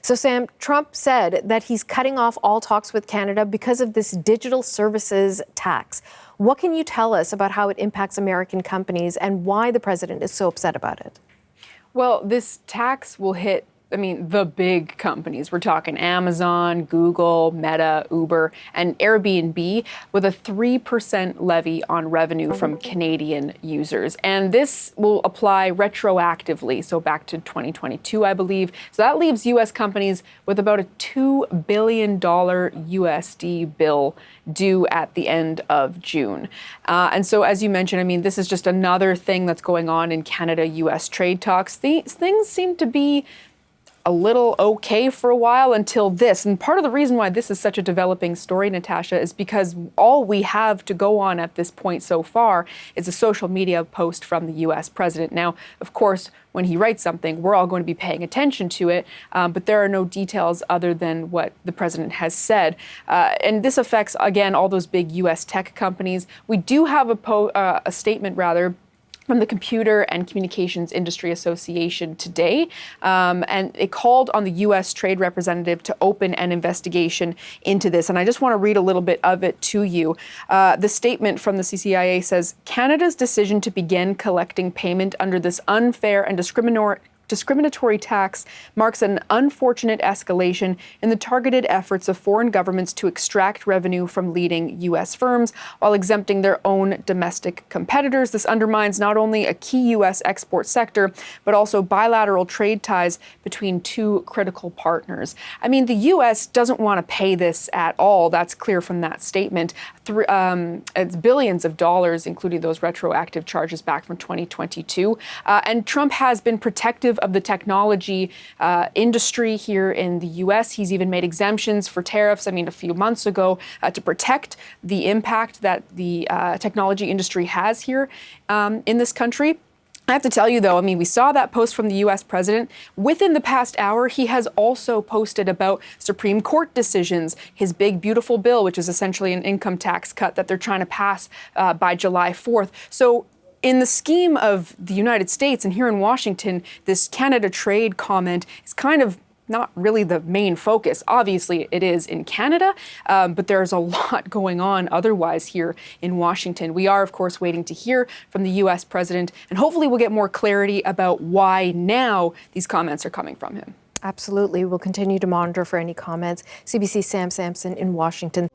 So, Sam, Trump said that he's cutting off all talks with Canada because of this digital services tax. What can you tell us about how it impacts American companies and why the president is so upset about it? Well, this tax will hit the big companies. We're talking Amazon, Google, Meta, Uber, and Airbnb with a 3% levy on revenue from Canadian users. And this will apply retroactively, so back to 2022, I believe. So that leaves U.S. companies with about a $2 billion USD bill due at the end of June. And so, as you mentioned, this is just another thing that's going on in Canada-U.S. trade talks. These things seem to be a little okay for a while until this. And part of the reason why this is such a developing story, Natasha, is because all we have to go on at this point so far is a social media post from the U.S. president. Now, of course, when he writes something, we're all going to be paying attention to it, but there are no details other than what the president has said. And this affects, again, all those big U.S. tech companies. We do have a statement, from the Computer and Communications Industry Association today, and it called on the U.S. trade representative to open an investigation into this. And I just want to read a little bit of it to you. The statement from the CCIA says, Canada's decision to begin collecting payment under this unfair and discriminatory tax marks an unfortunate escalation in the targeted efforts of foreign governments to extract revenue from leading U.S. firms while exempting their own domestic competitors. This undermines not only a key U.S. export sector, but also bilateral trade ties between two critical partners. The U.S. doesn't want to pay this at all. That's clear from that statement. It's billions of dollars, including those retroactive charges back from 2022. And Trump has been protective of the technology industry here in the U.S. He's even made exemptions for tariffs, a few months ago, to protect the impact that the technology industry has here in this country. I have to tell you, though, we saw that post from the U.S. president. Within the past hour, he has also posted about Supreme Court decisions, his big, beautiful bill, which is essentially an income tax cut that they're trying to pass by July 4th. So in the scheme of the United States and here in Washington, this Canada trade comment is kind of not really the main focus. Obviously, it is in Canada, but there's a lot going on otherwise here in Washington. We are, of course, waiting to hear from the U.S. president, and hopefully we'll get more clarity about why now these comments are coming from him. Absolutely. We'll continue to monitor for any comments. CBC's Sam Samson in Washington.